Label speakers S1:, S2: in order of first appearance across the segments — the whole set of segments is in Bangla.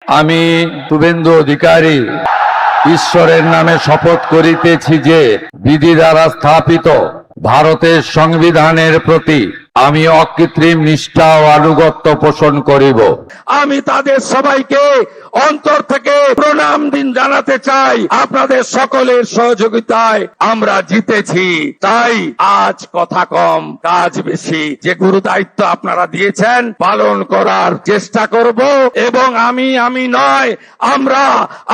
S1: আমি শুভেন্দু অধিকারী ঈশ্বরের নামে শপথ করিতেছি যে বিধি দ্বারা স্থাপিত ভারতের সংবিধানের প্রতি আমি অকৃত্রিম নিষ্ঠা ও আনুগত্য পোষণ করিব।
S2: আমি তাদের সবাইকে অন্তর থেকে প্রণাম জানাতে চাই। আপনাদের সকলের সহযোগিতায় আমরা জিতেছি, তাই আজ কথা কম কাজ বেশি। যে গুরু দায়িত্ব আপনারা দিয়েছেন পালন করার চেষ্টা করব এবং আমি নয় আমরা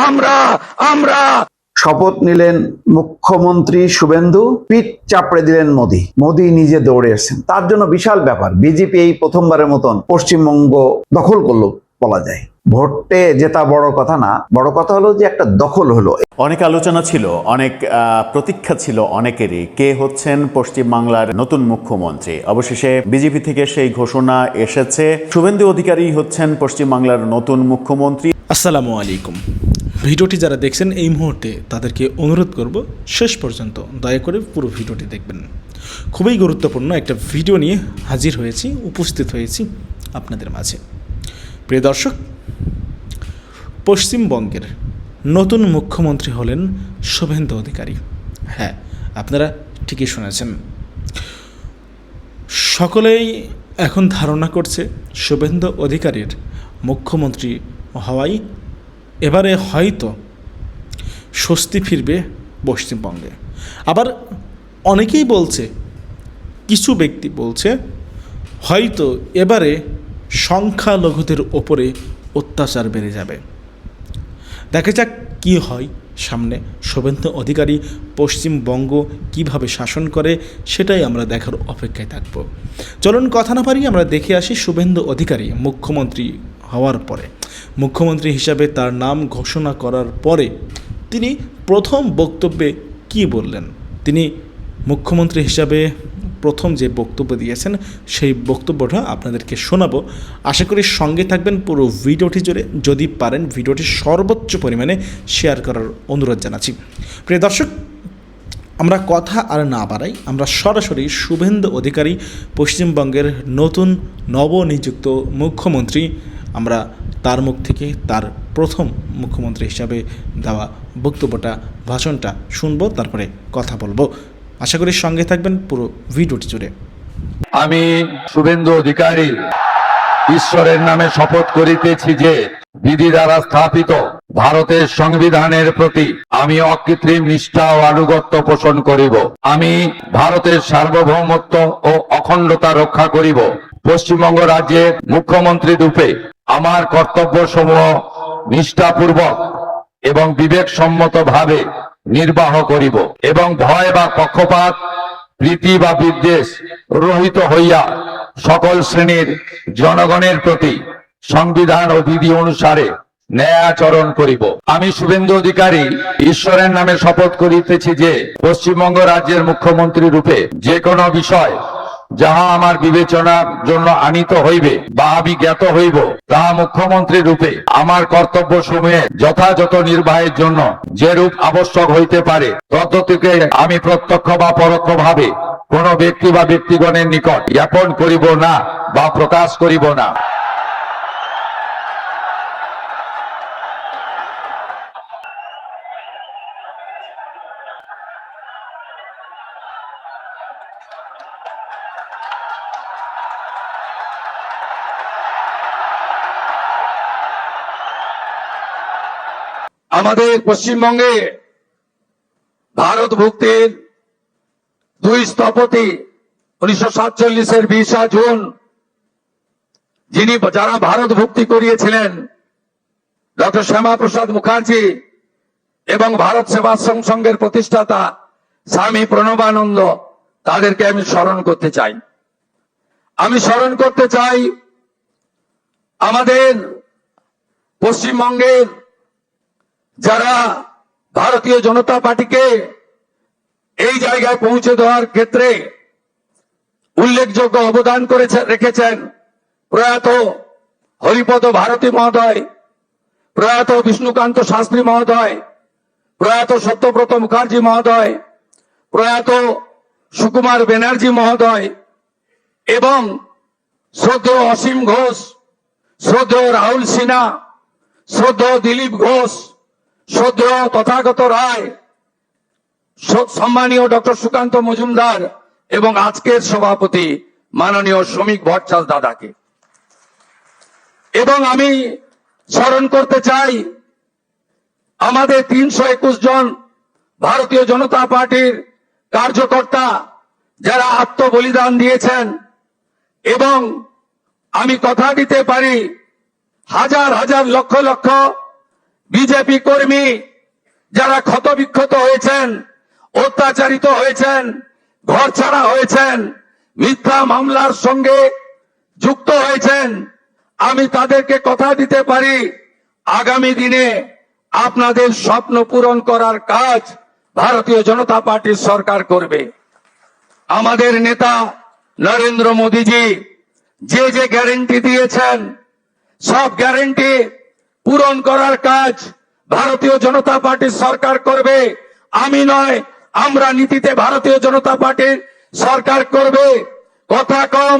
S2: আমরা আমরা
S3: শপথ নিলেন মুখ্যমন্ত্রী শুভেন্দু, পিঠ চাপড়ে দিলেন মোদী। মোদী নিজে দৌড়ে এসেছেন, তার জন্য বিশাল ব্যাপার। বিজেপি এই প্রথমবারের মতন পশ্চিমবঙ্গ দখল করলো বলা যায়। ভোটে জেতা বড় কথা না, বড় কথা হলো যে একটা দখল হলো।
S4: অনেক আলোচনা ছিল, অনেক প্রতীক্ষা ছিল অনেকেরই, কে হচ্ছেন পশ্চিমবাংলার নতুন মুখ্যমন্ত্রী। অবশেষে বিজেপি থেকে সেই ঘোষণা এসেছে, শুভেন্দু অধিকারী হচ্ছেন পশ্চিমবাংলার নতুন মুখ্যমন্ত্রী।
S5: আসসালামু আলাইকুম। ভিডিওটি যারা দেখছেন এই মুহূর্তে তাদেরকে অনুরোধ করব শেষ পর্যন্ত দয়া করে পুরো ভিডিওটি দেখবেন। খুবই গুরুত্বপূর্ণ একটা ভিডিও নিয়ে হাজির হয়েছি, উপস্থিত হয়েছি আপনাদের মাঝে। প্রিয় দর্শক, পশ্চিমবঙ্গের নতুন মুখ্যমন্ত্রী হলেন শুভেন্দু অধিকারী। হ্যাঁ, আপনারা ঠিকই শুনেছেন। সকলেই এখন ধারণা করছে শুভেন্দু অধিকারীর মুখ্যমন্ত্রী হওয়াই এবারে হয়তো স্বস্তি ফিরবে পশ্চিমবঙ্গে। আবার অনেকেই বলছে, কিছু ব্যক্তি বলছে হয়তো এবারে সংখ্যালঘুদের ওপরে অত্যাচার বেড়ে যাবে। দেখা যাক কী হয় সামনে। শুভেন্দু অধিকারী পশ্চিমবঙ্গ কিভাবে শাসন করে সেটাই আমরা দেখার অপেক্ষায় থাকব। চলুন কথা না পারি, আমরা দেখে আসি শুভেন্দু অধিকারী মুখ্যমন্ত্রী হওয়ার পরে, মুখ্যমন্ত্রী হিসাবে তার নাম ঘোষণা করার পরে তিনি প্রথম বক্তব্যে কি বললেন। তিনি মুখ্যমন্ত্রী হিসাবে প্রথম যে বক্তব্য দিয়েছেন সেই বক্তব্যটা আপনাদেরকে শোনাবো। আশা করি সঙ্গে থাকবেন পুরো ভিডিওটি জুড়ে। যদি পারেন ভিডিওটি সর্বোচ্চ পরিমাণে শেয়ার করার অনুরোধ জানাচ্ছি। প্রিয় দর্শক, আমরা কথা আর না বাড়াই, আমরা সরাসরি শুভেন্দু অধিকারী পশ্চিমবঙ্গের নতুন নবনিযুক্ত মুখ্যমন্ত্রী, আমরা তার মুখ থেকে তার প্রথম মুখ্যমন্ত্রী হিসাবে দেওয়া বক্তব্যটা, ভাষণটা শুনবো, তারপরে কথা বলবো। আশা করি সঙ্গে থাকবেন পুরো ভিডিওটি জুড়ে।
S1: আমি শুভেন্দু অধিকারী ঈশ্বরের নামে শপথ করিতেছি যে বিধি দ্বারা স্থাপিত ভারতের সংবিধানের প্রতি আমি অকৃত্রিম নিষ্ঠা ও আনুগত্য পোষণ করিব। আমি ভারতের সার্বভৌমত্ব ও অখণ্ডতা রক্ষা করিব। পশ্চিমবঙ্গ রাজ্যের মুখ্যমন্ত্রী রূপে আমার কর্তব্য সমূহ নিষ্ঠাপূর্বক এবং বিবেকসম্মত ভাবে নির্বাহ করিব এবং ভয় বা পক্ষপাত, প্রীতি বা বিদ্বেষ রহিত হইয়া সকল শ্রেণীর জনগণের প্রতি সংবিধান ও বিধি অনুসারে ন্যায় আচরণ করিব। আমি শুভেন্দু অধিকারী ঈশ্বরের নামে শপথ করিতেছি যে পশ্চিমবঙ্গ রাজ্যের মুখ্যমন্ত্রী রূপে যে কোনো বিষয় যাহা আমার বিবেচনার জন্য আনিত হইবে বা আমি জ্ঞাত হইব, তাহা মুখ্যমন্ত্রী রূপে আমার কর্তব্য সমূহে যথাযথ নির্বাহের জন্য যে রূপ আবশ্যক হইতে পারে তদ্গতিকে আমি প্রত্যক্ষ বা পরোক্ষ ভাবে কোন ব্যক্তি বা ব্যক্তিগণের নিকট জ্ঞাপন করিব না বা প্রকাশ করিব না।
S2: আমাদের পশ্চিমবঙ্গে ভারত ভুক্তির দুই স্থপতি 1947-এর 20 জুন যারা ভারত ভুক্তি করিয়েছিলেন, ডক্টর শ্যামাপ্রসাদ মুখার্জি এবং ভারত সেবাশ্রম সংঘের প্রতিষ্ঠাতা স্বামী প্রণবানন্দ, তাদেরকে আমি স্মরণ করতে চাই। আমি স্মরণ করতে চাই আমাদের পশ্চিমবঙ্গের যারা ভারতীয় জনতা পার্টিকে এই জায়গায় পৌঁছে দেওয়ার ক্ষেত্রে উল্লেখযোগ্য অবদান রেখেছেন, প্রয়াত হরিপদ ভারতী মহোদয়, প্রয়াত বিষ্ণুকান্ত শাস্ত্রী মহোদয়, প্রয়াত সত্যব্রত মুখার্জি মহোদয়, প্রয়াত সুকুমার ব্যানার্জি মহোদয় এবং শ্রদ্ধেয় অসীম ঘোষ, শ্রদ্ধেয় রাহুল সিনহা, শ্রদ্ধেয় দিলীপ ঘোষ, শ্রদ্ধেয় তথাগত রায়, সম্মানীয় ডক্টর সুকান্ত মজুমদার এবং আজকের সভাপতি মাননীয় শ্রমিক ভট্টাচার্য দাদাকে। এবং আমি স্মরণ করতে চাই আমাদের 321 জন ভারতীয় জনতা পার্টির কার্যকর্তা যারা আত্মবলিদান দিয়েছেন, এবং আমি কথা দিতে পারি হাজার হাজার লক্ষ লক্ষ বিজেপি কর্মী যারা ক্ষতবিক্ষত হয়েছেন, অত্যাচারিত হয়েছেন, ঘর ছাড়া হয়েছেন, মিথ্যা মামলার সঙ্গে যুক্ত হয়েছেন, আমি তাদেরকে কথা দিতে পারি আগামী দিনে আপনাদের স্বপ্ন পূরণ করার কাজ ভারতীয় জনতা পার্টির সরকার করবে। আমাদের নেতা নরেন্দ্র মোদীজি যে যে গ্যারান্টি দিয়েছেন সব গ্যারান্টি পূরণ করার কাজ ভারতীয় জনতা পার্টির সরকার করবে। আমি নয়, আমরা নীতিতে ভারতীয় জনতা পার্টির সরকার করবে। কথা কম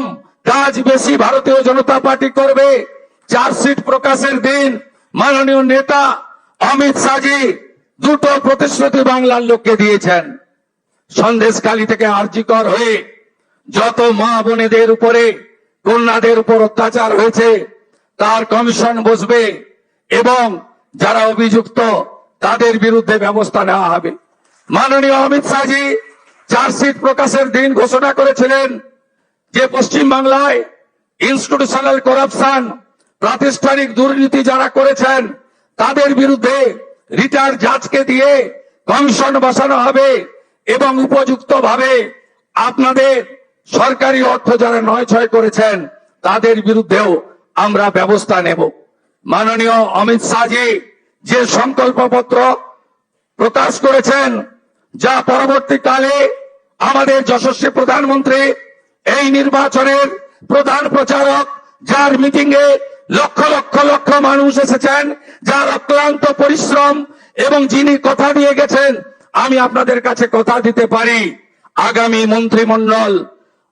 S2: কাজ বেশি ভারতীয় জনতা পার্টি করবে। চার্জশিট প্রকাশের দিন মাননীয় নেতা অমিত শাহজি দুটো প্রতিশ্রুতি বাংলার লোককে দিয়েছেন। সন্দেশখালী থেকে আরজিকর হয়ে যত মা বোনেদের উপরে, কন্যাদের উপর অত্যাচার হয়েছে তার কমিশন বসবে এবং যারা অভিযুক্ত তাদের বিরুদ্ধে ব্যবস্থা নেওয়া হবে। মাননীয় অমিত শাহজি চার্জশিট প্রকাশের দিন ঘোষণা করেছিলেন যে পশ্চিম বাংলায় ইনস্টিটিউশনাল করাপশন, প্রাতিষ্ঠানিক দুর্নীতি যারা করেছেন তাদের বিরুদ্ধে রিটায়ার্ড জাজকে দিয়ে কমিশন বসানো হবে এবং উপযুক্ত ভাবে আপনাদের সরকারি অর্থ যারা নয় ছয় করেছেন তাদের বিরুদ্ধেও আমরা ব্যবস্থা নেব। মাননীয় অমিত শাহজি যে সংকল্পপত্র প্রকাশ করেছেন, যা পরবর্তীকালে আমাদের যশস্বী প্রধানমন্ত্রী এই নির্বাচনের প্রধান প্রচারক, যার মিটিং এ লক্ষ লক্ষ লক্ষ মানুষ এসেছেন, যার অক্লান্ত পরিশ্রম এবং যিনি কথা দিয়ে গেছেন, আমি আপনাদের কাছে কথা দিতে পারি আগামী মন্ত্রিমণ্ডল,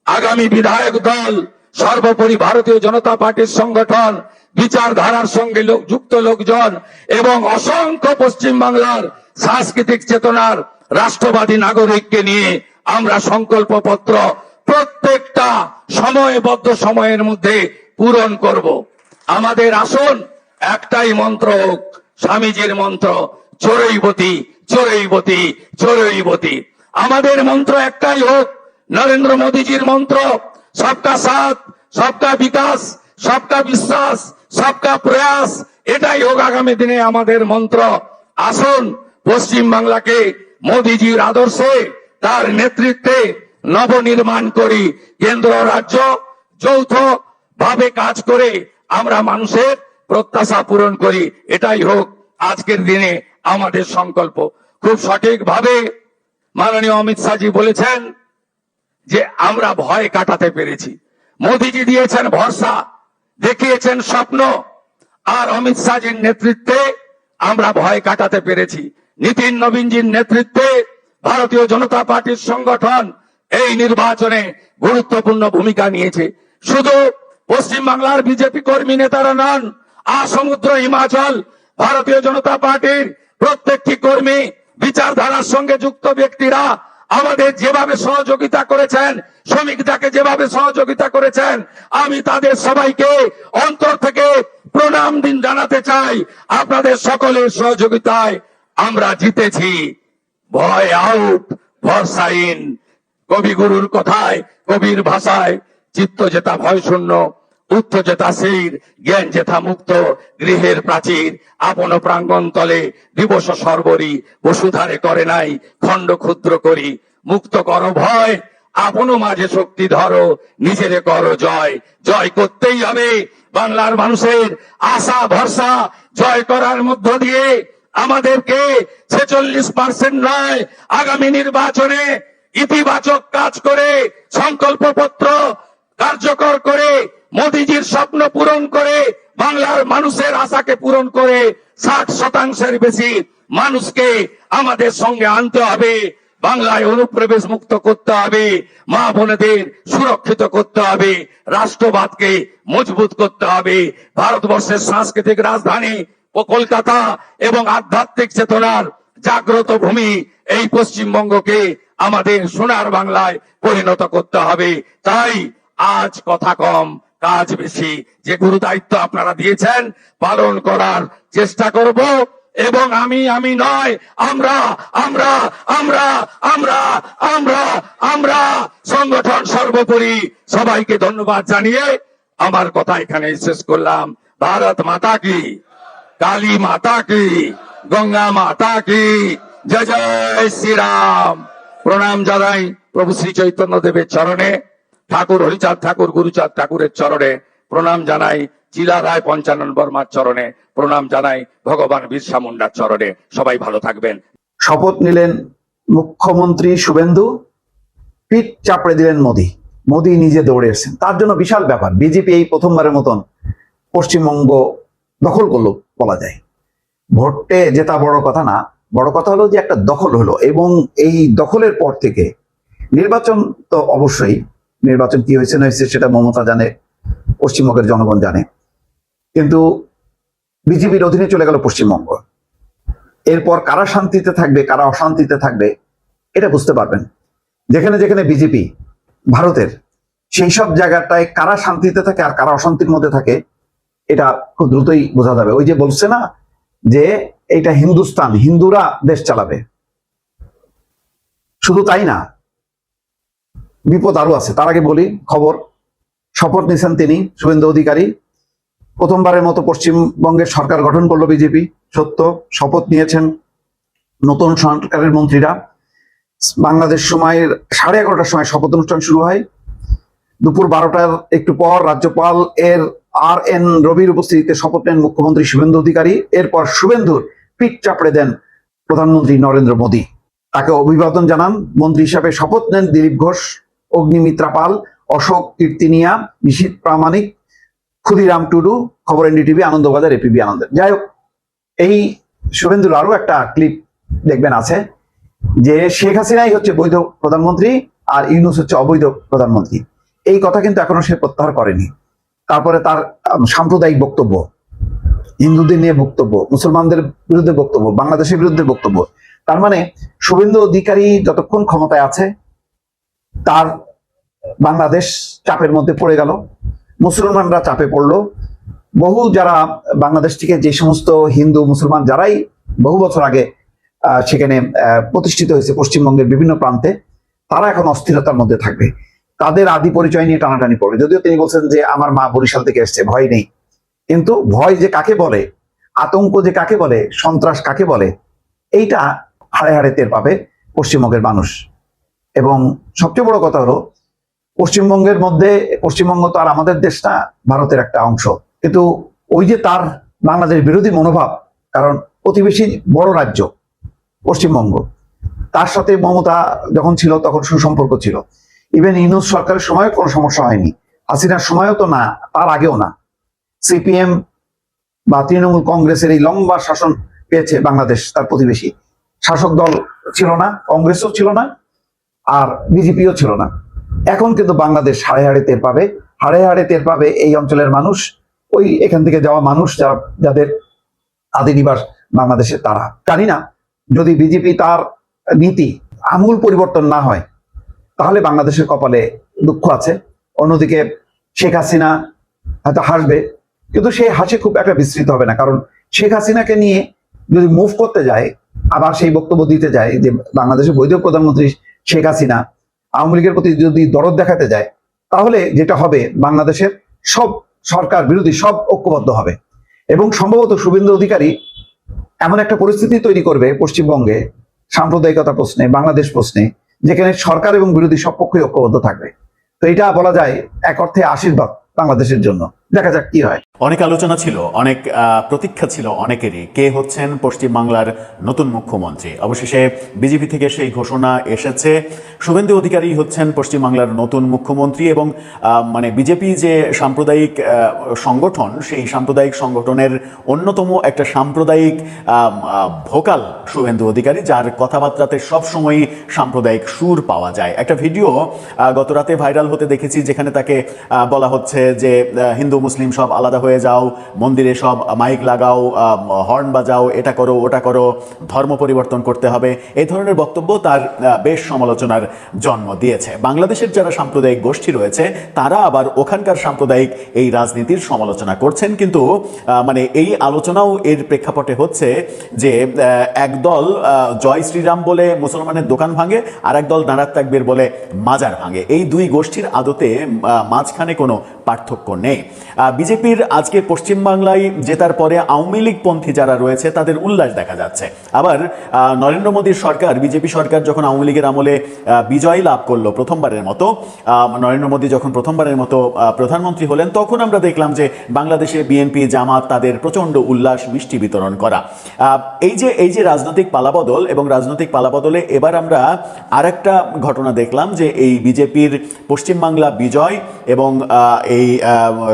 S2: আগামী বিধায়ক দল, সর্বোপরি ভারতীয় জনতা পার্টির সংগঠন, বিচারধারার সঙ্গে যুক্ত লোকজন এবং অসংখ্য পশ্চিম বাংলার সাংস্কৃতিক চেতনার রাষ্ট্রবাদী নাগরিককে নিয়ে আমরা সংকল্পপত্র প্রত্যেকটা সময়বদ্ধ সময়ের মধ্যে পূরণ করব। আমাদের আসন একটাই মন্ত্র হোক, স্বামীজির মন্ত্র, চোরৈবতী চোরৈবতী চোরৈবতী। আমাদের মন্ত্র একটাই হোক, নরেন্দ্র মোদীজির মন্ত্র, সবকা সাথ, সবকা বিকাশ, সবকা বিশ্বাস, সবকা প্রয়াস। এটাই হোক আগামী দিনে আমাদের মন্ত্র। আসুন পশ্চিম বাংলাকে মোদীজির আদর্শে, তার নেতৃত্বে নবনির্মাণ করি। কেন্দ্র রাজ্য যৌথ ভাবে কাজ করে আমরা মানুষের প্রত্যাশা পূরণ করি। এটাই হোক আজকের দিনে আমাদের সংকল্প। খুব সঠিকভাবে মাননীয় অমিত শাহজি বলেছেন যে আমরা ভয় কাটাতে পেরেছি। মোদীজি দিয়েছেন ভরসা, দেখিয়েছেন স্বপ্ন, আর অমিত শাহজির নেতৃত্বে আমরা ভয় কাটাতে পেরেছি। নীতিন নবীনজির নেতৃত্বে ভারতীয় জনতা পার্টির সংগঠন এই নির্বাচনে গুরুত্বপূর্ণ ভূমিকা নিয়েছে। শুধু পশ্চিম বাংলার বিজেপি কর্মী নেতারা নন, আসমুদ্র হিমাচল ভারতীয় জনতা পার্টির প্রত্যেকটি কর্মী, বিচারধারার সঙ্গে যুক্ত ব্যক্তিরা আমাদের যেভাবে সহযোগিতা করেছেন, শ্রমিকদাকে যেভাবে সহযোগিতা করেছেন, আমি তাদের সবাইকে অন্তর থেকে প্রণাম দিন জানাতে চাই। আপনাদের সকলের সহযোগিতায় আমরা জিতেছি। ভয় আউট, ভরসা ইন। কবিগুরুর কথায়, কবির ভাষায়, চিত্ত যেতা ভয় শূন্য, উত্থ যেতা শির, জ্ঞান যেথা মুক্ত, গৃহের প্রাচীর আপন প্রাঙ্গণ তলে দিবস সর্বরি, বসুধারে করে নাই খণ্ড ক্ষুদ্র করি। মুক্ত করো ভয়, আপন মাঝে শক্তি ধরো, নিজেরে করো জয়। জয় করতেই হবে বাংলার মানুষের আশা ভরসা জয় করার মধ্য দিয়ে আমাদেরকে 46% নয়, আগামী নির্বাচনে ইতিবাচক কাজ করে, সংকল্পপত্র কার্যকর করে, মোদীজির স্বপ্ন পূরণ করে, বাংলার মানুষের আশাকে পূরণ করে 60% বেশি মানুষকে আমাদের সঙ্গে আনতে হবে। বাংলায় অনুপ্রবেশ মুক্ত করতে হবে, মা বোনেদের সুরক্ষিত করতে হবে, রাষ্ট্রবাদকে মজবুত করতে হবে। ভারতবর্ষের সাংস্কৃতিক রাজধানী ও কলকাতা এবং আধ্যাত্মিক চেতনার জাগ্রত ভূমি এই পশ্চিমবঙ্গকে আমাদের সোনার বাংলায় পরিণত করতে হবে। তাই আজ কথা কম কাজ বেশি। যে গুরু দায়িত্ব আপনারা দিয়েছেন পালন করার চেষ্টা করব। এবং আমি নয়, আমরা আমরা আমরা আমরা আমরা আমরা সংগঠন সর্বোপরি। সবাইকে ধন্যবাদ জানিয়ে আমার কথা এখানে শেষ করলাম। ভারত মাতা কি, কালী মাতা কি, গঙ্গা মাতা কি, জয় জয় শ্রীরাম। প্রণাম জানাই প্রভু শ্রী চৈতন্য দেবের চরণে, ঠাকুর হরিচাঁদ ঠাকুর গুরুচাঁদ ঠাকুরের চরণে প্রণাম জানাই, চিলা রায় পঞ্চানন বর্মার চরণে প্রণাম জানাই, ভগবান বিরসা মুন্ডার চরণে। সবাই ভালো থাকবেন।
S3: শপথ নিলেন মুখ্যমন্ত্রী শুভেন্দু, পিঠ চাপড়ে দিলেন মোদী। মোদী নিজে দৌড়ে এসেছেন, তার জন্য বিশাল ব্যাপার। বিজেপি এই প্রথমবারের মতন পশ্চিমবঙ্গ দখল করলো বলা যায়। ভোটে জেতা বড় কথা না, বড় কথা হলো যে একটা দখল হলো। এবং এই দখলের পর থেকে নির্বাচন তো অবশ্যই, নির্বাচন কি হয়েছে না হয়েছে সেটা মমতা জানে, পশ্চিমবঙ্গের জনগণ জানে, কিন্তু বিজেপির অধীনে চলে গেল পশ্চিমবঙ্গ। এরপর কারা শান্তিতে থাকবে কারা অশান্তিতে থাকবে এটা বুঝতে পারবেন। যেখানে যেখানে বিজেপি ভারতের, সেই সব জায়গাটায় কারা শান্তিতে থাকে আর কারা অশান্তির মধ্যে থাকে এটা খুব দ্রুতই বোঝা যাবে। ওই যে বলছে না যে এটা হিন্দুস্তান, হিন্দুরা দেশ চালাবে, শুধু তাই না, বিপদ আরো আছে। তার আগে বলি খবর, শপথ নিয়েছেন তিনি শুভেন্দু অধিকারী। প্রথমবারের মতো পশ্চিমবঙ্গের সরকার গঠন করলো বিজেপি, সত্য। শপথ নিয়েছেন নতুন সরকারের মন্ত্রীরা। বাংলাদেশ সময়ের 11:30টার সময় শপথ অনুষ্ঠান শুরু হয়। দুপুর 12টার একটু পর রাজ্যপাল RN রবির উপস্থিতিতে শপথ নেন মুখ্যমন্ত্রী শুভেন্দু অধিকারী। এরপর শুভেন্দুর পিঠ চাপড়ে দেন প্রধানমন্ত্রী নরেন্দ্র মোদী। তাকে অভিবাদন জানান। মন্ত্রী হিসাবে শপথ নেন দিলীপ ঘোষ, অগ্নিমিত্রা পাল, অশোক কীর্তিনিয়া, নিশীথ প্রামাণিক, ক্ষুদিরাম টুডু। খবর NDTV, আনন্দবাজার, APB আনন্দের। যাই হোক, এই শুভেন্দুর আরো একটা ক্লিপ দেখবেন আছে যে শেখ হাসিনাই হচ্ছে বৈধ প্রধানমন্ত্রী আর ইউনূস হচ্ছে অবৈধ প্রধানমন্ত্রী। এই কথা কিন্তু এখনো সে প্রত্যাহার করেনি। তারপরে তার সাম্প্রদায়িক বক্তব্য, হিন্দুদের নিয়ে বক্তব্য, মুসলমানদের বিরুদ্ধে বক্তব্য, বাংলাদেশের বিরুদ্ধে বক্তব্য। তার মানে শুভেন্দু অধিকারী যতক্ষণ ক্ষমতায় আছে তার বাংলাদেশ চাপের মধ্যে পড়ে গেল, মুসলমানরা চাপে পড়লো। বহু যারা বাংলাদেশ থেকে, যে সমস্ত হিন্দু মুসলমান যারাই বহু বছর আগে সেখানে প্রতিষ্ঠিত হয়েছে পশ্চিমবঙ্গের বিভিন্ন প্রান্তে, তারা এখন অস্থিরতার মধ্যে থাকবে। তাদের আদি পরিচয় নিয়ে টানাটানি পড়বে। যদিও তিনি বলছেন যে আমার মা বরিশাল থেকে এসছে, ভয় নেই। কিন্তু ভয় যে কাকে বলে, আতঙ্ক যে কাকে বলে, সন্ত্রাস কাকে বলে, এইটা হাড়ে হাড়ে টের পাবে পশ্চিমবঙ্গের মানুষ। এবং সবচেয়ে বড় কথা হলো পশ্চিমবঙ্গের মধ্যে, পশ্চিমবঙ্গ তো আর আমাদের দেশ না, ভারতের একটা অংশ। কিন্তু ওই যে তার বাংলাদেশ বিরোধী মনোভাব, কারণ প্রতিবেশী বড় রাজ্য পশ্চিমবঙ্গ, তার সাথে মমতা যখন ছিল তখন সুসম্পর্ক ছিল। ইভেন ইউনূস সরকারের সময় কোনো সমস্যা হয়নি, হাসিনার সময়ও তো না, তার আগেও না। CPM বা তৃণমূল কংগ্রেসের এই লম্বা শাসন পেয়েছে বাংলাদেশ, তার প্রতিবেশী। শাসক দল ছিল না, কংগ্রেসও ছিল না, আর বিজেপিও ছিল না। এখন কিন্তু বাংলাদেশ হাড়ে হাড়ে টের পাবে, হাড়ে হাড়ে টের পাবে এই অঞ্চলের মানুষ, ওই এখান থেকে যাওয়া মানুষ যারা, যাদের আদি নিবাস বাংলাদেশে। তারা জানি না, যদি বিজেপি তার নীতি আমূল পরিবর্তন না হয় তাহলে বাংলাদেশের কপালে দুঃখ আছে। অন্যদিকে শেখ হাসিনা হয়তো হাসবে, কিন্তু সেই হাসি খুব একটা বিস্তৃত হবে না। কারণ শেখ হাসিনাকে নিয়ে যদি মুভ করতে যায়, আবার সেই বক্তব্য দিতে যায় যে বাংলাদেশের বৈধ প্রধানমন্ত্রী শেখ হাসিনা, আওয়ামী লীগের প্রতি যদি দরদ দেখাতে যায়, তাহলে যেটা হবে বাংলাদেশের সব সরকার বিরোধী সব ঐক্যবদ্ধ হবে। এবং সম্ভবত শুভেন্দু অধিকারী এমন একটা পরিস্থিতি তৈরি করবে পশ্চিমবঙ্গে সাম্প্রদায়িকতা প্রশ্নে, বাংলাদেশ প্রশ্নে, যেখানে সরকার এবং বিরোধী সব পক্ষই ঐক্যবদ্ধ থাকবে। তো এটা বলা যায় এক অর্থে আশীর্বাদ বাংলাদেশের জন্য। দেখা যাক কি হয়।
S4: অনেক আলোচনা ছিল, অনেক প্রতীক্ষা ছিল অনেকেরই, কে হচ্ছেন পশ্চিমবাংলার নতুন মুখ্যমন্ত্রী। অবশেষে বিজেপি থেকে সেই ঘোষণা এসেছে, শুভেন্দু অধিকারী হচ্ছেন পশ্চিমবাংলার নতুন মুখ্যমন্ত্রী। এবং মানে বিজেপি যে সাম্প্রদায়িক সংগঠন, সেই সাম্প্রদায়িক সংগঠনের অন্যতম একটা সাম্প্রদায়িক ভোকাল শুভেন্দু অধিকারী, যার কথাবার্তাতে সবসময়ই সাম্প্রদায়িক সুর পাওয়া যায়। একটা ভিডিও গত রাতে ভাইরাল হতে দেখেছি, যেখানে তাকে বলা হচ্ছে যে হিন্দু মুসলিম সব আলাদা হয়ে যাও, মন্দিরে সব মাইক লাগাও, হর্ন বাজাও, এটা করো ওটা করো, ধর্ম পরিবর্তন করতে হবে, এই ধরনের বক্তব্য তার বেশ সমালোচনার জন্ম দিয়েছে। বাংলাদেশের যারা সাম্প্রদায়িক গোষ্ঠী রয়েছে তারা আবার ওখানকার সাম্প্রদায়িক এই রাজনীতির সমালোচনা করছেন, কিন্তু মানে এই আলোচনাও এর প্রেক্ষাপটে হচ্ছে যে একদল জয় শ্রীরাম বলে মুসলমানের দোকান ভাঙে, আর একদল নারাত তাকবীর বলে মাজার ভাঙে। এই দুই গোষ্ঠীর আদতে মাঝখানে কোনো পার্থক্য নেই। বিজেপির আজকে পশ্চিমবাংলায় জেতার পরে আওয়ামী লীগ পন্থী যারা রয়েছে তাদের উল্লাস দেখা যাচ্ছে। আবার নরেন্দ্র মোদীর সরকার, বিজেপি সরকার যখন আওয়ামী লীগের আমলে বিজয় লাভ করলো প্রথমবারের মতো, নরেন্দ্র মোদী যখন প্রথমবারের মতো প্রধানমন্ত্রী হলেন, তখন আমরা দেখলাম যে বাংলাদেশে বিএনপি জামাত তাদের প্রচণ্ড উল্লাস মিষ্টি বিতরণ করা। এই যে রাজনৈতিক পালাবদল, এবং রাজনৈতিক পালাবদলে এবার আমরা আরেকটা ঘটনা দেখলাম যে এই বিজেপির পশ্চিমবাংলা বিজয় এবং এই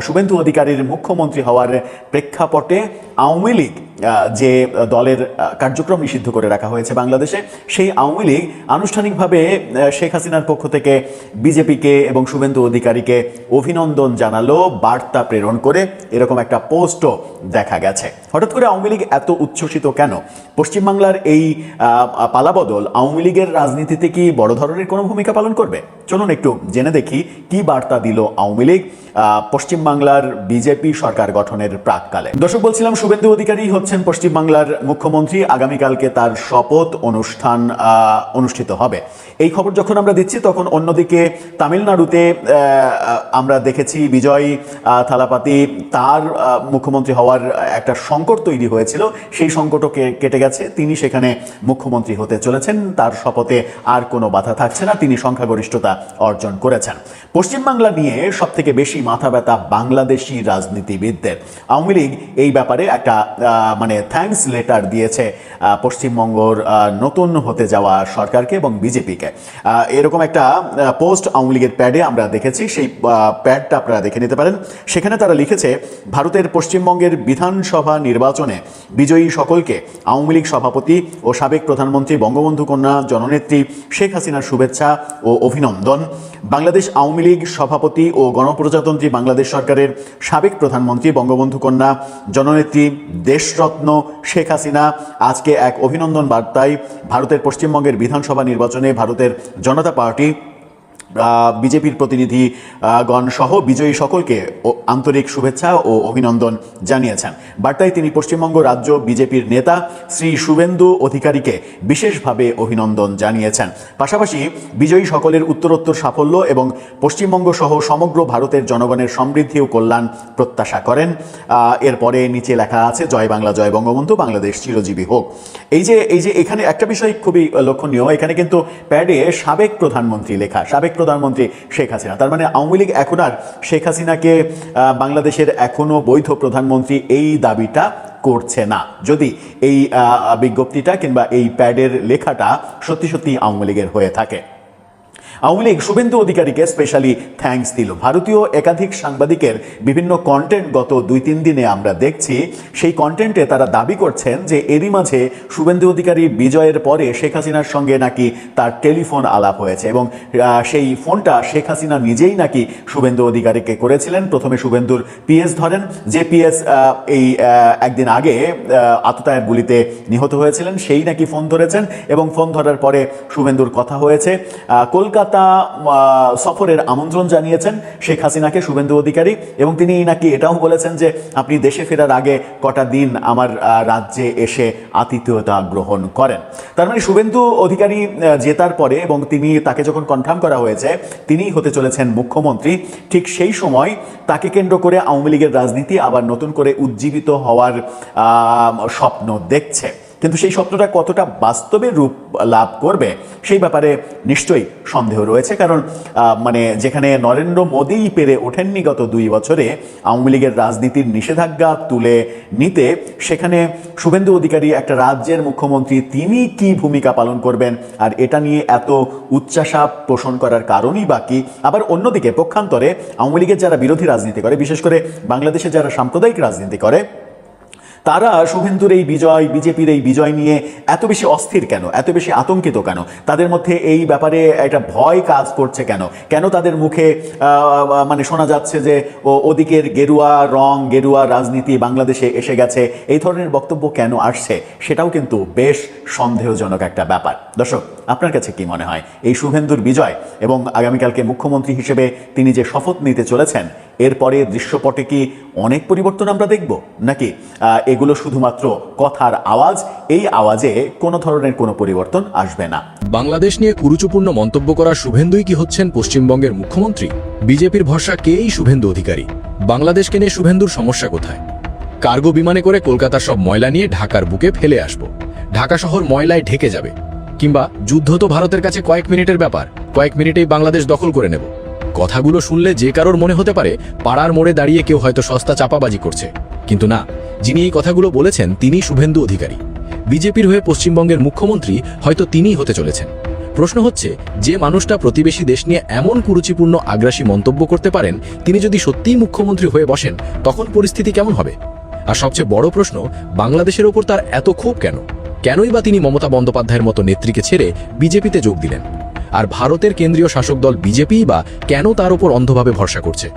S4: শুভেন্দু অধিকারীর মুখ্যমন্ত্রী হওয়ার প্রেক্ষাপটে আওয়ামী লীগ যে দলের কার্যক্রম নিষিদ্ধ করে রাখা হয়েছে বাংলাদেশে, সেই আওয়ামী লীগ আনুষ্ঠানিকভাবে শেখ হাসিনার পক্ষ থেকে বিজেপিকে এবং শুভেন্দু অধিকারীকে অভিনন্দন জানালো, বার্তা প্রেরণ করে এরকম একটা পোস্টও দেখা গেছে। হঠাৎ করে আওয়ামী লীগ এত উচ্ছ্বসিত কেন? পশ্চিমবাংলার এই পালাবদল আওয়ামী লীগের রাজনীতিতে কি বড় ধরনের কোনো ভূমিকা পালন করবে? চলুন একটু জেনে দেখি কি বার্তা দিল আওয়ামী লীগ পশ্চিমবাংলার বিজেপি সরকার গঠনের প্রাককালে। দর্শক, বলছিলাম শুভেন্দু অধিকারী হচ্ছেন পশ্চিমবাংলার মুখ্যমন্ত্রী। আগামীকালকে তার শপথ অনুষ্ঠান অনুষ্ঠিত হবে। এই খবর যখন আমরা দিচ্ছি তখন অন্যদিকে তামিলনাড়ুতে আমরা দেখেছি বিজয় থালাপাতি তার মুখ্যমন্ত্রী হওয়ার একটা সংকট তৈরি হয়েছিল, সেই সংকটও কেটে গেছে। তিনি সেখানে মুখ্যমন্ত্রী হতে চলেছেন, তার শপথে আর কোনো বাধা থাকছে না, তিনি সংখ্যাগরিষ্ঠতা অর্জন করেছেন। পশ্চিমবাংলা নিয়ে সব থেকে বেশি মাথা ব্যথা বাংলাদেশি রাজনীতিবিদদের। আওয়ামী লীগ এই ব্যাপারে একটা মানে থ্যাঙ্কস লেটার দিয়েছে পশ্চিমবঙ্গর নতুন হতে যাওয়া সরকারকে এবং বিজেপিকে। এরকম একটা পোস্ট আওয়ামী লীগের প্যাডে আমরা দেখেছি, সেই প্যাডটা আপনারা দেখে নিতে পারেন। সেখানে তারা লিখেছে, ভারতের পশ্চিমবঙ্গের বিধানসভা নির্বাচনে বিজয়ী সকলকে আওয়ামী লীগ সভাপতি ও সাবেক প্রধানমন্ত্রী বঙ্গবন্ধু কন্যা জননেত্রী শেখ হাসিনার শুভেচ্ছা ও অভিনন্দন। বাংলাদেশ আওয়ামী লীগ সভাপতি ও গণপ্রজাতন্ত্রী বাংলাদেশ সরকারের সাবেক প্রধানমন্ত্রী বঙ্গবন্ধু কন্যা জননেত্রী দেশরত্ন শেখ হাসিনা আজকে এক অভিনন্দন বার্তায় ভারতের পশ্চিমবঙ্গের বিধানসভা নির্বাচনে ভারতের জনতা পার্টি বিজেপির প্রতিনিধিগণ সহ বিজয়ী সকলকে আন্তরিক শুভেচ্ছা ও অভিনন্দন জানিয়েছেন। বার্তায় তিনি পশ্চিমবঙ্গ রাজ্য বিজেপির নেতা শ্রী শুভেন্দু অধিকারীকে বিশেষভাবে অভিনন্দন জানিয়েছেন। পাশাপাশি বিজয়ী সকলের উত্তরোত্তর সাফল্য এবং পশ্চিমবঙ্গ সহ সমগ্র ভারতের জনগণের সমৃদ্ধি ও কল্যাণ প্রত্যাশা করেন। এরপরে নিচে লেখা আছে, জয় বাংলা, জয় বঙ্গবন্ধু, বাংলাদেশ চিরজীবী হোক। এই যে এখানে একটা বিষয় খুবই লক্ষণীয়, এখানে কিন্তু প্যাডে সাবেক প্রধানমন্ত্রী লেখা, সাবেক প্রধানমন্ত্রী শেখ হাসিনা। তার মানে আওয়ামী লীগ এখন আর শেখ হাসিনাকে বাংলাদেশের এখনো বৈধ প্রধানমন্ত্রী এই দাবিটা করছে না, যদি এই বিজ্ঞপ্তিটা কিংবা এই প্যাডের লেখাটা সত্যি সত্যি আওয়ামী লীগের হয়ে থাকে। আওয়ামী লীগ শুভেন্দু অধিকারীকে স্পেশালি থ্যাঙ্কস দিল। ভারতীয় একাধিক সাংবাদিকের বিভিন্ন কন্টেন্ট গত 2-3 দিনে আমরা দেখছি, সেই কন্টেন্টে তারা দাবি করছেন যে এরই মাঝে শুভেন্দু অধিকারী বিজয়ের পরে শেখ হাসিনার সঙ্গে নাকি তার টেলিফোন আলাপ হয়েছে এবং সেই ফোনটা শেখ হাসিনা নিজেই নাকি শুভেন্দু অধিকারীকে করেছিলেন। প্রথমে শুভেন্দুর পিএস ধরেন, যে পিএস এই একদিন আগে আততায়ের গুলিতে নিহত হয়েছিলেন, সেই নাকি ফোন ধরেছেন এবং ফোন ধরার পরে শুভেন্দুর কথা হয়েছে। কলকাতা সফরের আমন্ত্রণ জানিয়েছেন শেখ হাসিনাকে শুভেন্দু অধিকারী, এবং তিনি নাকি এটাও বলেছেন যে আপনি দেশে ফেরার আগে কটা দিন আমার রাজ্যে এসে আতিথেয়তা গ্রহণ করেন। তার মানে শুভেন্দু অধিকারী জেতার পরে এবং তাকে যখন কনফার্ম করা হয়েছে তিনি হতে চলেছেন মুখ্যমন্ত্রী, ঠিক সেই সময় তাকে কেন্দ্র করে আওয়ামী লীগের রাজনীতি আবার নতুন করে উজ্জীবিত হওয়ার স্বপ্ন দেখছে। কিন্তু সেই স্বপ্নটা কতটা বাস্তবে রূপ লাভ করবে সেই ব্যাপারে নিশ্চয়ই সন্দেহ রয়েছে, কারণ মানে যেখানে নরেন্দ্র মোদী পেরে ওঠেননি গত 2 বছরে আওয়ামী লীগের রাজনীতির নিষেধাজ্ঞা তুলে নিতে, সেখানে শুভেন্দু অধিকারী একটা রাজ্যের মুখ্যমন্ত্রী, তিনি কি ভূমিকা পালন করবেন আর এটা নিয়ে এত উচ্চাসা পোষণ করার কারণই বাকি। আবার অন্যদিকে পক্ষান্তরে আওয়ামী লীগের যারা বিরোধী রাজনীতি করে, বিশেষ করে বাংলাদেশে যারা সাম্প্রদায়িক রাজনীতি করে, তারা শুভেন্দুর এই বিজয়, বিজেপির এই বিজয় নিয়ে এত বেশি অস্থির কেন, এত বেশি আতঙ্কিত কেন? তাদের মধ্যে এই ব্যাপারে একটা ভয় কাজ করছে কেন? কেন তাদের মুখে মানে শোনা যাচ্ছে যে ওদিকের গেরুয়া রং, গেরুয়া রাজনীতি বাংলাদেশে এসে গেছে? এই ধরনের বক্তব্য কেন আসছে সেটাও কিন্তু বেশ সন্দেহজনক একটা ব্যাপার। দর্শক, আপনার কাছে কি মনে হয় এই শুভেন্দুর বিজয় এবং আগামীকালকে মুখ্যমন্ত্রী হিসেবে তিনি যে শপথ নিতে চলেছেন, এরপরে দৃশ্যপটে কি অনেক পরিবর্তন আমরা দেখব, নাকি এগুলো শুধুমাত্র কথার আওয়াজ, এই আওয়াজে কোনো ধরনের কোনো পরিবর্তন আসবে না?
S6: বাংলাদেশ নিয়ে কুরুচিপূর্ণ মন্তব্য করা শুভেন্দুই কি হচ্ছেন পশ্চিমবঙ্গের মুখ্যমন্ত্রী? বিজেপির ভরসা কেই শুভেন্দু অধিকারী। বাংলাদেশকে নিয়ে শুভেন্দুর সমস্যা কোথায়? কার্গো বিমানে করে কলকাতার সব ময়লা নিয়ে ঢাকার বুকে ফেলে আসবো, ঢাকা শহর ময়লায় ঢেকে যাবে। কিংবা যুদ্ধ তো ভারতের কাছে কয়েক মিনিটের ব্যাপার, কয়েক মিনিটেই বাংলাদেশ দখল করে নেব। কথাগুলো শুনলে যে কারোর মনে হতে পারে পাড়ার মোড়ে দাঁড়িয়ে কেউ হয়তো সস্তা চাপাবাজি করছে, কিন্তু না, যিনি এই কথাগুলো বলেছেন তিনি শুভেন্দু অধিকারী। বিজেপির হয়ে পশ্চিমবঙ্গের মুখ্যমন্ত্রী হয়তো তিনিই হতে চলেছেন। প্রশ্ন হচ্ছে, যে মানুষটা প্রতিবেশী দেশ নিয়ে এমন কুরুচিপূর্ণ আগ্রাসী মন্তব্য করতে পারেন, তিনি যদি সত্যিই মুখ্যমন্ত্রী হয়ে বসেন তখন পরিস্থিতি কেমন হবে? আর সবচেয়ে বড় প্রশ্ন, বাংলাদেশের ওপর তার এত ক্ষোভ কেন? কেনই বা তিনি মমতা বন্দ্যোপাধ্যায়ের মতো নেত্রীকে ছেড়ে বিজেপিতে যোগ দিলেন? আর ভারতের কেন্দ্রীয় শাসক দল বিজেপিই বা কেন তার উপর অন্ধভাবে ভরসা করছে?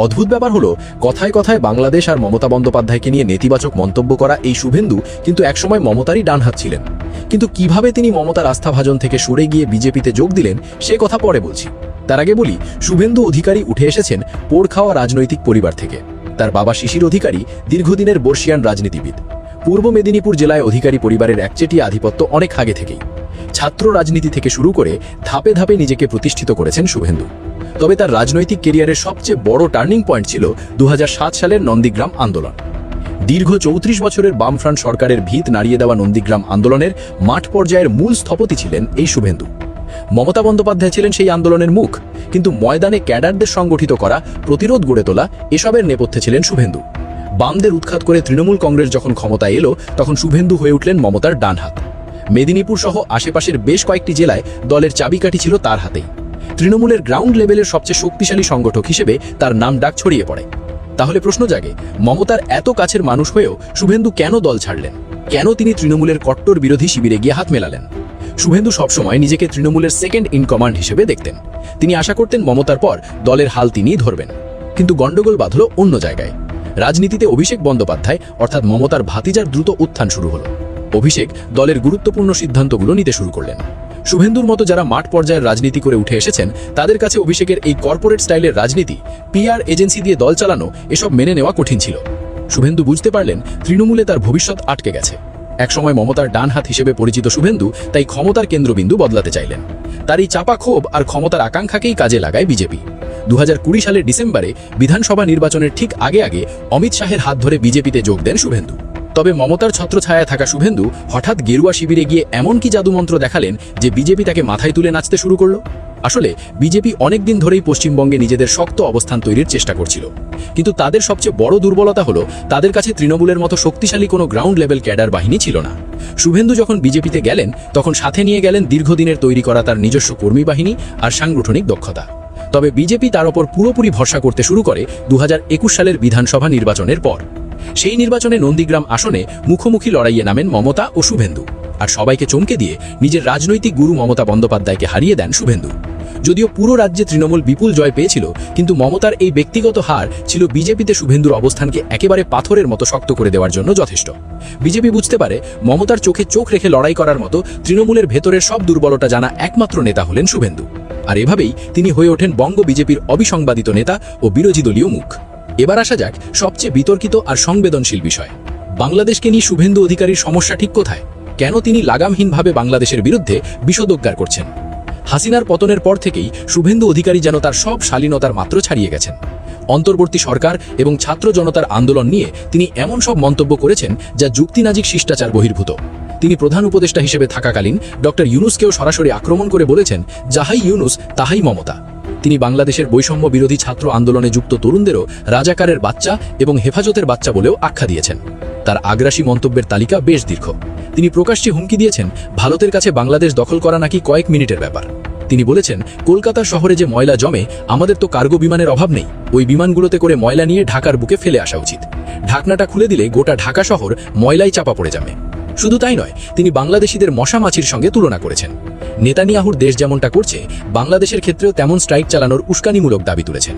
S6: অদ্ভুত ব্যাপার হলো, কথায় কথায় বাংলাদেশ আর মমতা বন্দ্যোপাধ্যায়কে নিয়ে নেতিবাচক মন্তব্য করা এই শুভেন্দু কিন্তু একসময় মমতারই ডানহাত ছিলেন। কিন্তু কিভাবে তিনি মমতার আস্থাভাজন থেকে সরে গিয়ে বিজেপিতে যোগ দিলেন সে কথা পরে বলছি। তার আগে বলি, শুভেন্দু অধিকারী উঠে এসেছেন পোড় খাওয়া রাজনৈতিক পরিবার থেকে। তার বাবা শিশির অধিকারী দীর্ঘদিনের বর্ষিয়ান রাজনীতিবিদ। পূর্ব মেদিনীপুর জেলায় অধিকারী পরিবারের একচেটিয়া আধিপত্য অনেক আগে থেকেই। ছাত্র রাজনীতি থেকে শুরু করে ধাপে ধাপে নিজেকে প্রতিষ্ঠিত করেছেন শুভেন্দু। তবে তার রাজনৈতিক কেরিয়ারের সবচেয়ে বড় টার্নিং পয়েন্ট ছিল 2007 সালের নন্দীগ্রাম আন্দোলন। দীর্ঘ 34 বছরের বামফ্রন্ট সরকারের ভিত নাড়িয়ে দেওয়া নন্দীগ্রাম আন্দোলনের মাঠ পর্যায়ের মূল স্থপতি ছিলেন এই শুভেন্দু। মমতা বন্দ্যোপাধ্যায় ছিলেন সেই আন্দোলনের মুখ, কিন্তু ময়দানে ক্যাডারদের সংগঠিত করা, প্রতিরোধ গড়ে তোলা, এসবের নেপথ্যে ছিলেন শুভেন্দু। বামদের উৎখাত করে তৃণমূল কংগ্রেস যখন ক্ষমতায় এলো, তখন শুভেন্দু হয়ে উঠলেন মমতার ডান হাত। মেদিনীপুর সহ আশেপাশের বেশ কয়েকটি জেলায় দলের চাবিকাঠি ছিল তার হাতেই। তৃণমূলের গ্রাউন্ড লেভেলের সবচেয়ে শক্তিশালী সংগঠক হিসেবে তার নাম ডাক ছড়িয়ে পড়ে। তাহলে প্রশ্ন জাগে, মমতার এত কাছের মানুষ হয়েও শুভেন্দু কেন দল ছাড়লেন? কেন তিনি তৃণমূলের কট্টর বিরোধী শিবিরে গিয়ে হাত মেলালেন? শুভেন্দু সবসময় নিজেকে তৃণমূলের সেকেন্ড ইন কমান্ড হিসেবে দেখতেন। তিনি আশা করতেন মমতার পর দলের হাল তিনিই ধরবেন। কিন্তু গন্ডগোল বাঁধল অন্য জায়গায়। রাজনীতিতে অভিষেক বন্দ্যোপাধ্যায় অর্থাৎ মমতার ভাতিজার দ্রুত উত্থান শুরু হলো। অভিষেক দলের গুরুত্বপূর্ণ সিদ্ধান্তগুলো নিতে শুরু করলেন। শুভেন্দুর মতো যারা মাঠ পর্যায়ের রাজনীতি করে উঠে এসেছেন, তাদের কাছে অভিষেকের এই কর্পোরেট স্টাইলের রাজনীতি, পিআর এজেন্সি দিয়ে দল চালানো, এসব মেনে নেওয়া কঠিন ছিল। শুভেন্দু বুঝতে পারলেন তৃণমূলে তার ভবিষ্যৎ আটকে গেছে। একসময় মমতার ডান হাত হিসেবে পরিচিত শুভেন্দু তাই ক্ষমতার কেন্দ্রবিন্দু বদলাতে চাইলেন। তার এই চাপা ক্ষোভ আর ক্ষমতার আকাঙ্ক্ষাকেই কাজে লাগায় বিজেপি। 2020 সালের ডিসেম্বরে বিধানসভা নির্বাচনের ঠিক আগে আগে অমিত শাহের হাত ধরে বিজেপিতে যোগ দেন শুভেন্দু। তবে মমতার ছত্রছায়ায় থাকা শুভেন্দু হঠাৎ গেরুয়া শিবিরে গিয়ে এমন কি জাদুমন্ত্র দেখালেন যে বিজেপি তাকে মাথায় তুলে নাচতে শুরু করলো? আসলে বিজেপি অনেকদিন ধরেই পশ্চিমবঙ্গে নিজেদের শক্ত অবস্থান তৈরির চেষ্টা করছিল, কিন্তু তাদের সবচেয়ে বড় দুর্বলতা হলো তাদের কাছে তৃণমূলের মতো শক্তিশালী কোনো গ্রাউন্ড লেভেল ক্যাডার বাহিনী ছিল না। শুভেন্দু যখন বিজেপিতে গেলেন, তখন সাথে নিয়ে গেলেন দীর্ঘদিনের তৈরি করা তার নিজস্ব কর্মী বাহিনী আর সাংগঠনিক দক্ষতা। তবে বিজেপি তার ওপর পুরোপুরি ভরসা করতে শুরু করে 2021 সালের বিধানসভা নির্বাচনের পর। সেই নির্বাচনে নন্দীগ্রাম আসনে মুখোমুখি লড়াইয়ে নামেন মমতা ও শুভেন্দু, আর সবাইকে চমকে দিয়ে নিজের রাজনৈতিক গুরু মমতা বন্দ্যোপাধ্যায়কে হারিয়ে দেন শুভেন্দু। যদিও পুরো রাজ্যে তৃণমূল বিপুল জয় পেয়েছিল, কিন্তু মমতার এই ব্যক্তিগত হার ছিল বিজেপিতে শুভেন্দুর অবস্থানকে একেবারে পাথরের মতো শক্ত করে দেওয়ার জন্য যথেষ্ট। বিজেপি বুঝতে পারে মমতার চোখে চোখ রেখে লড়াই করার মতো তৃণমূলের ভেতরের সব দুর্বলতা জানা একমাত্র নেতা হলেন শুভেন্দু। আর এভাবেই তিনি হয়ে ওঠেন বঙ্গ বিজেপির অবিসংবাদিত নেতা ও বিরোধী দলীয় মুখ। এবার আসা যাক সবচেয়ে বিতর্কিত আর সংবেদনশীল বিষয়, বাংলাদেশকে নিয়ে শুভেন্দু অধিকারীর সমস্যা ঠিক কোথায়? কেন তিনি লাগামহীনভাবে বাংলাদেশের বিরুদ্ধে বিষোদ্গার করছেন? হাসিনার পতনের পর থেকেই শুভেন্দু অধিকারী যেন তার সব শালীনতার মাত্র ছাড়িয়ে গেছেন। অন্তর্বর্তী সরকার এবং ছাত্র জনতার আন্দোলন নিয়ে তিনি এমন সব মন্তব্য করেছেন যা যুক্তিনাজিক শিষ্টাচার বহির্ভূত। তিনি প্রধান উপদেষ্টা হিসেবে থাকাকালীন ডক্টর ইউনুসকেও সরাসরি আক্রমণ করে বলেছেন, যাহাই ইউনুস তাহাই মমতা। তিনি বাংলাদেশের বৈষম্য বিরোধী ছাত্র আন্দোলনে যুক্ত তরুণদেরও রাজাকারের বাচ্চা এবং হেফাজতের বাচ্চা বলেও আখ্যা দিয়েছেন। তার আগ্রাসী মন্তব্যের তালিকা বেশ দীর্ঘ। তিনি প্রকাশ্যে হুমকি দিয়েছেন ভারতের কাছে বাংলাদেশ দখল করা নাকি কয়েক মিনিটের ব্যাপার। তিনি বলেছেন, কলকাতা শহরে যে ময়লা জমে, আমাদের তো কার্গো বিমানের অভাব নেই। ওই বিমানগুলোতে করে ময়লা নিয়ে ঢাকার বুকে ফেলে আসা উচিত। ঢাকনাটা খুলে দিলে গোটা ঢাকা শহর ময়লায় চাপা পড়ে যাবে। শুধু তাই নয়, তিনি বাংলাদেশিদের মশা মাছির সঙ্গে তুলনা করেছেন। নেতানিয়াহুর দেশ যেমনটা করছে, বাংলাদেশের ক্ষেত্রেও তেমন স্ট্রাইক চালানোর উস্কানিমূলক দাবি তুলেছেন।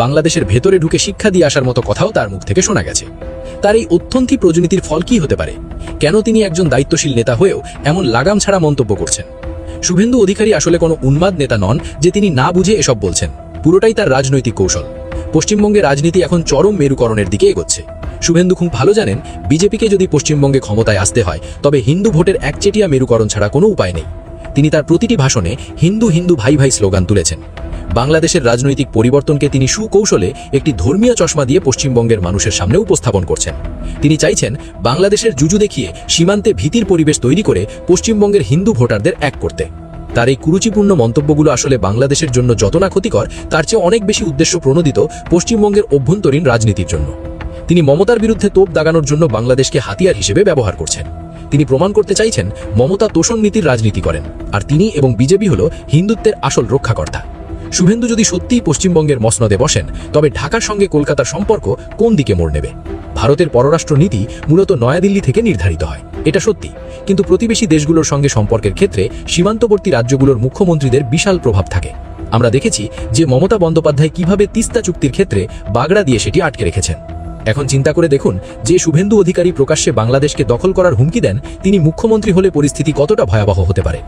S6: বাংলাদেশের ভেতরে ঢুকে শিক্ষা দিয়ে আসার মতো কথাও তার মুখ থেকে শোনা গেছে। তার এই অত্যন্তি প্রজনীতির ফল কি হতে পারে? কেন তিনি একজন দায়িত্বশীল নেতা হয়েও এমন লাগাম ছাড়া মন্তব্য করছেন? শুভেন্দু অধিকারী আসলে কোনো উন্মাদ নেতা নন যে তিনি না বুঝে এসব বলছেন। পুরোটাই তার রাজনৈতিক কৌশল। পশ্চিমবঙ্গের রাজনীতি এখন চরম মেরুকরণের দিকে এগোচ্ছে। শুভেন্দু খুব ভালো জানেন, বিজেপিকে যদি পশ্চিমবঙ্গে ক্ষমতায় আসতে হয়, তবে হিন্দু ভোটের একচেটিয়া মেরুকরণ ছাড়া কোনো উপায় নেই। তিনি তার প্রতিটি ভাষণে হিন্দু হিন্দু ভাই ভাই স্লোগান তুলেছেন। বাংলাদেশের রাজনৈতিক পরিবর্তনকে তিনি সুকৌশলে একটি ধর্মীয় চশমা দিয়ে পশ্চিমবঙ্গের মানুষের সামনে উপস্থাপন করছেন। তিনি চাইছেন বাংলাদেশের জুজু দেখিয়ে সীমান্তে ভীতির পরিবেশ তৈরি করে পশ্চিমবঙ্গের হিন্দু ভোটারদের এক করতে। তার এই কুরুচিপূর্ণ মন্তব্যগুলো আসলে বাংলাদেশের জন্য যত না ক্ষতিকর, তার চেয়ে অনেক বেশি উদ্দেশ্য প্রণোদিত পশ্চিমবঙ্গের অভ্যন্তরীণ রাজনীতির জন্য। তিনি মমতার বিরুদ্ধে তোপ দাগানোর জন্য বাংলাদেশকে হাতিয়ার হিসেবে ব্যবহার করছেন। তিনি প্রমাণ করতে চাইছেন মমতা তোষণ নীতির রাজনীতি করেন, আর তিনি এবং বিজেপি হল হিন্দুত্বের আসল রক্ষাকর্তা। শুভেন্দু যদি সত্যিই পশ্চিমবঙ্গের মসনদে বসেন, তবে ঢাকার সঙ্গে কলকাতার সম্পর্ক কোন দিকে মোড় নেবে? ভারতের পররাষ্ট্র নীতি মূলত নয়াদিল্লি থেকে নির্ধারিত হয়, এটা সত্যি। কিন্তু প্রতিবেশী দেশগুলোর সঙ্গে সম্পর্কের ক্ষেত্রে সীমান্তবর্তী রাজ্যগুলোর মুখ্যমন্ত্রীদের বিশাল প্রভাব থাকে। আমরা দেখেছি যে মমতা বন্দ্যোপাধ্যায় কিভাবে তিস্তা চুক্তির ক্ষেত্রে বাগড়া দিয়ে সেটি আটকে রেখেছেন। এখন চিন্তা করে দেখুন, যে শুভেন্দু অধিকারী প্রকাশ্যে বাংলাদেশকে দখল করার হুমকি দেন, তিনি মুখ্যমন্ত্রী হলে পরিস্থিতি কতটা ভয়াবহ হতে পারে।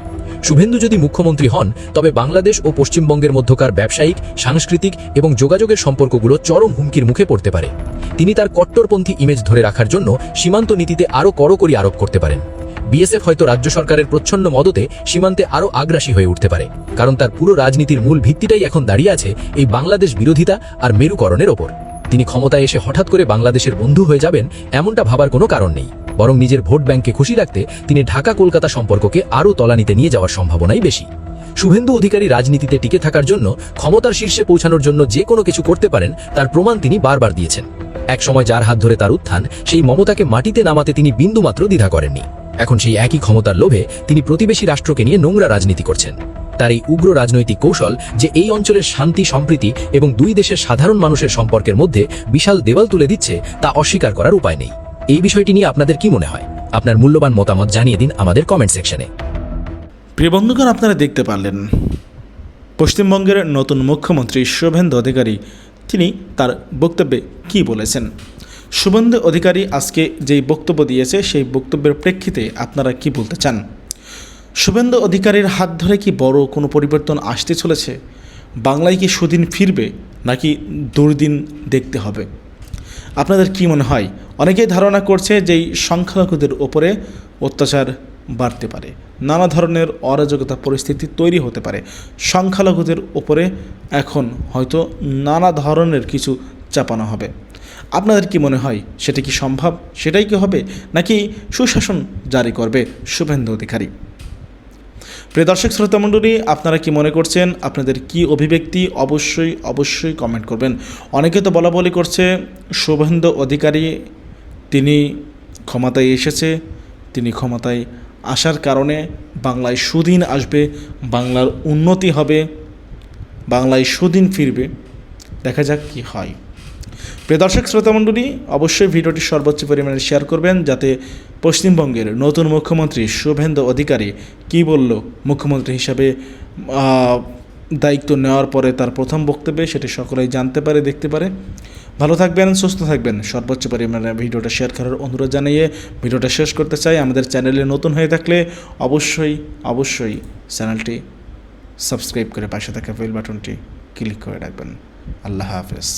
S6: শুভেন্দু যদি মুখ্যমন্ত্রী হন, তবে বাংলাদেশ ও পশ্চিমবঙ্গের মধ্যকার ব্যবসায়িক, সাংস্কৃতিক এবং যোগাযোগের সম্পর্কগুলো চরম হুমকির মুখে পড়তে পারে। তিনি তার কট্টরপন্থী ইমেজ ধরে রাখার জন্য সীমান্ত নীতিতে আরও কড়াকড়ি আরোপ করতে পারেন। বিএসএফ হয়তো রাজ্য সরকারের প্রচ্ছন্ন মদতে সীমান্তে আরও আগ্রাসী হয়ে উঠতে পারে, কারণ তার পুরো রাজনীতির মূল ভিত্তিটাই এখন দাঁড়িয়ে আছে এই বাংলাদেশ বিরোধিতা আর মেরুকরণের ওপর। তিনি ক্ষমতায় এসে হঠাৎ করে বাংলাদেশের বন্ধু হয়ে যাবেন, এমনটা ভাবার কোনো কারণ নেই। বরং নিজের ভোট ব্যাংককে খুশি রাখতে তিনি ঢাকা কলকাতা সম্পর্ককে আরও তলানিতে নিয়ে যাওয়ার সম্ভাবনাই বেশি। শুভেন্দু অধিকারী রাজনীতিতে টিকে থাকার জন্য, ক্ষমতার শীর্ষে পৌঁছানোর জন্য যে কোনো কিছু করতে পারেন, তার প্রমাণ তিনি বারবার দিয়েছেন। এক সময় যার হাত ধরে তার উত্থান, সেই মমতাকে মাটিতে নামাতে তিনি বিন্দুমাত্র দ্বিধা করেননি। এখন সেই একই ক্ষমতার লোভে তিনি প্রতিবেশী রাষ্ট্রকে নিয়ে নোংরা রাজনীতি করছেন। তার এই উগ্র রাজনৈতিক কৌশল যে এই অঞ্চলের শান্তি, সম্প্রীতি এবং দুই দেশের সাধারণ মানুষের সম্পর্কের মধ্যে বিশাল দেওয়াল তুলে দিচ্ছে, তা অস্বীকার করার উপায় নেই। এই বিষয়টি নিয়ে আপনাদের কি মনে হয়? আপনার মূল্যবান মতামত জানিয়ে দিন আমাদের কমেন্ট সেকশনে।
S5: প্রিয় বন্ধুগণ, আপনারা দেখতে পারলেন পশ্চিমবঙ্গের নতুন মুখ্যমন্ত্রী শুভেন্দু অধিকারী তিনি তার বক্তব্যে কি বলেছেন। শুভেন্দু অধিকারী আজকে যেই বক্তব্য দিয়েছে, সেই বক্তব্যের প্রেক্ষিতে আপনারা কি বলতে চান? শুভেন্দু অধিকারীর হাত ধরে কি বড় কোনো পরিবর্তন আসতে চলেছে? বাংলায় কি সুদিন ফিরবে, নাকি দুর্দিন দেখতে হবে? আপনাদের কি মনে হয়? অনেকেই ধারণা করছে যে এই সংখ্যালঘুদের ওপরে অত্যাচার বাড়তে পারে, নানা ধরনের অরাজকতা পরিস্থিতি তৈরি হতে পারে। সংখ্যালঘুদের ওপরে এখন হয়তো নানা ধরনের কিছু চাপানো হবে। আপনাদের কি মনে হয়, সেটা কি সম্ভব? সেটাই কি হবে, নাকি সুশাসন জারি করবে শুভেন্দু অধিকারী? প্রিয় দর্শক শ্রোতা মণ্ডলী, আপনারা কি মনে করছেন? আপনাদের কি অভিব্যক্তি অবশ্যই কমেন্ট করবেন। অনেকে তো বলা করছে শুভেন্দু অধিকারী তিনি ক্ষমতায় এসেছে, তিনি ক্ষমতায় আসার কারণে বাংলায় সুদিন আসবে, বাংলার উন্নতি হবে, বাংলায় সুদিন ফিরবে। দেখা যাক কি হয়। প্রিয় দর্শক শ্রোতা মণ্ডলী, অবশ্যই ভিডিওটি সর্বোচ্চ পরিমাণে শেয়ার করবেন, যাতে পশ্চিমবঙ্গের নতুন মুখ্যমন্ত্রী শুভেন্দু অধিকারী কী বলল মুখ্যমন্ত্রী হিসাবে দায়িত্ব নেওয়ার পরে তার প্রথম বক্তব্যে, সেটি সকলেই জানতে পারে, দেখতে পারে। ভালো থাকবেন, সুস্থ থাকবেন। সর্বোচ্চ পরিমাণে ভিডিওটা শেয়ার করার অনুরোধ জানিয়ে ভিডিওটা শেষ করতে চাই। আমাদের চ্যানেলে নতুন হয়ে থাকলে অবশ্যই চ্যানেলটি সাবস্ক্রাইব করে পাশে থাকা বেল বাটনটি ক্লিক করে রাখবেন। আল্লাহ হাফেজ।